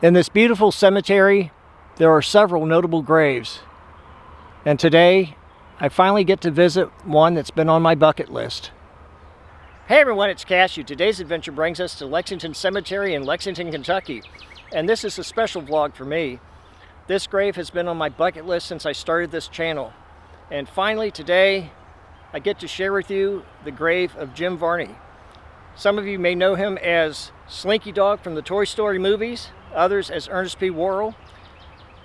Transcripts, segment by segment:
In this beautiful cemetery, there are several notable graves. And today, I finally get to visit one that's been on my bucket list. Hey everyone, it's Cashew. Today's adventure brings us to Lexington Cemetery in Lexington, Kentucky. And this is a special vlog for me. This grave has been on my bucket list since I started this channel. And finally today, I get to share with you the grave of Jim Varney. Some of you may know him as Slinky Dog from the Toy Story movies, others as Ernest P. Worrell.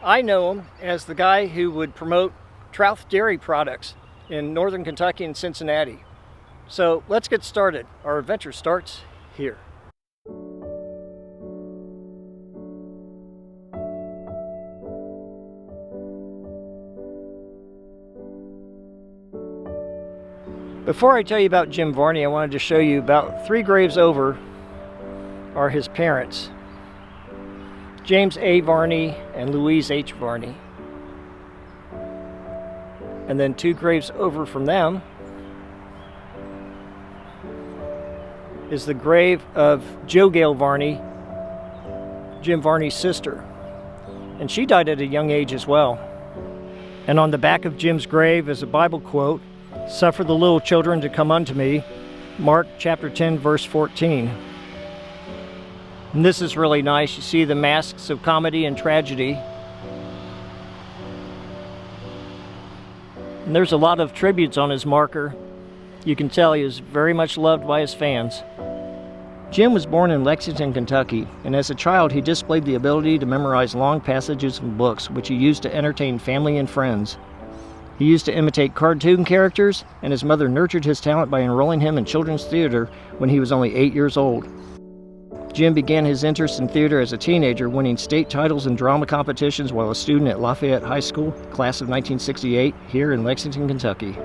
I know him as the guy who would promote Trout dairy products in northern Kentucky and Cincinnati. So let's get started. Our adventure starts here. Before I tell you about Jim Varney, I wanted to show you about 3 graves over are his parents, James A. Varney and Louise H. Varney. And then 2 graves over from them is the grave of Jo Gale Varney, Jim Varney's sister. And she died at a young age as well. And on the back of Jim's grave is a Bible quote, "Suffer the little children to come unto me," Mark chapter 10, verse 14. And this is really nice. You see the masks of comedy and tragedy. And there's a lot of tributes on his marker. You can tell he is very much loved by his fans. Jim was born in Lexington, Kentucky, and as a child he displayed the ability to memorize long passages from books, which he used to entertain family and friends. He used to imitate cartoon characters, and his mother nurtured his talent by enrolling him in children's theater when he was only 8 years old. Jim began his interest in theater as a teenager, winning state titles in drama competitions while a student at Lafayette High School, class of 1968, here in Lexington, Kentucky.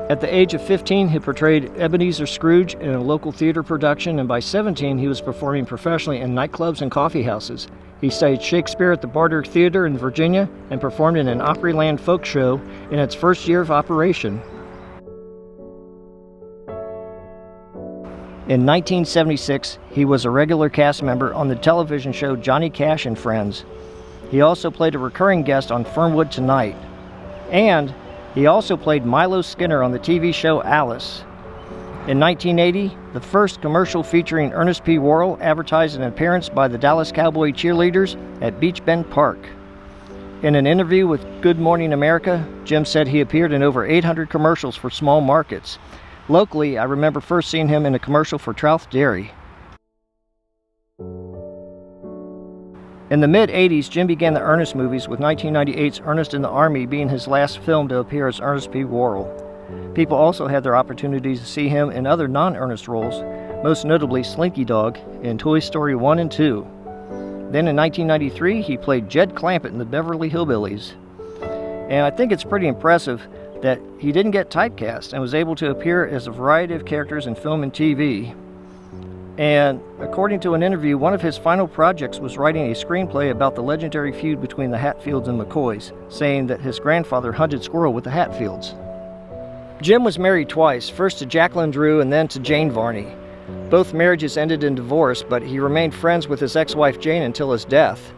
At the age of 15, he portrayed Ebenezer Scrooge in a local theater production, and by 17, he was performing professionally in nightclubs and coffee houses. He studied Shakespeare at the Barter Theater in Virginia and performed in an Opryland folk show in its first year of operation. In 1976, he was a regular cast member on the television show Johnny Cash and Friends. He also played a recurring guest on Fernwood Tonight. And he also played Milo Skinner on the TV show Alice. In 1980, the first commercial featuring Ernest P. Worrell advertised an appearance by the Dallas Cowboy cheerleaders at Beach Bend Park. In an interview with Good Morning America, Jim said he appeared in over 800 commercials for small markets. Locally, I remember first seeing him in a commercial for Trout Dairy. In the mid-'80s, Jim began the Ernest movies, with 1998's Ernest in the Army being his last film to appear as Ernest P. Worrell. People also had their opportunities to see him in other non-Ernest roles, most notably Slinky Dog in Toy Story 1 and 2. Then in 1993, he played Jed Clampett in the Beverly Hillbillies. And I think it's pretty impressive that he didn't get typecast and was able to appear as a variety of characters in film and TV. And according to an interview, one of his final projects was writing a screenplay about the legendary feud between the Hatfields and McCoys, saying that his grandfather hunted squirrel with the Hatfields. Jim was married twice, first to Jacqueline Drew and then to Jane Varney. Both marriages ended in divorce, but he remained friends with his ex-wife Jane until his death.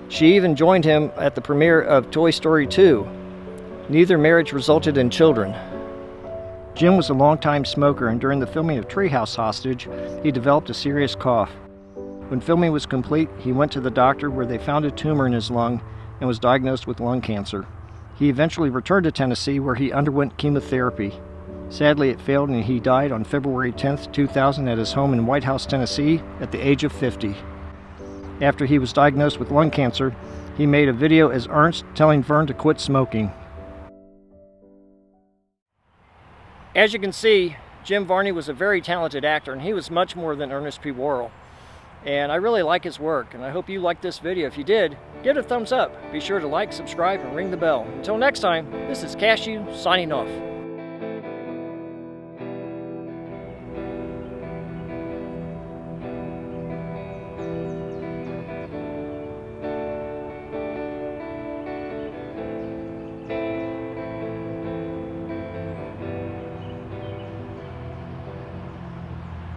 She even joined him at the premiere of Toy Story 2. Neither marriage resulted in children. Jim was a longtime smoker, and during the filming of Treehouse Hostage, he developed a serious cough. When filming was complete, he went to the doctor where they found a tumor in his lung and was diagnosed with lung cancer. He eventually returned to Tennessee where he underwent chemotherapy. Sadly, it failed and he died on February 10, 2000 at his home in White House, Tennessee at the age of 50. After he was diagnosed with lung cancer, he made a video as Ernst telling Vern to quit smoking. As you can see, Jim Varney was a very talented actor, and he was much more than Ernest P. Worrell. And I really like his work, and I hope you liked this video. If you did, give it a thumbs up. Be sure to like, subscribe, and ring the bell. Until next time, this is Cashew signing off.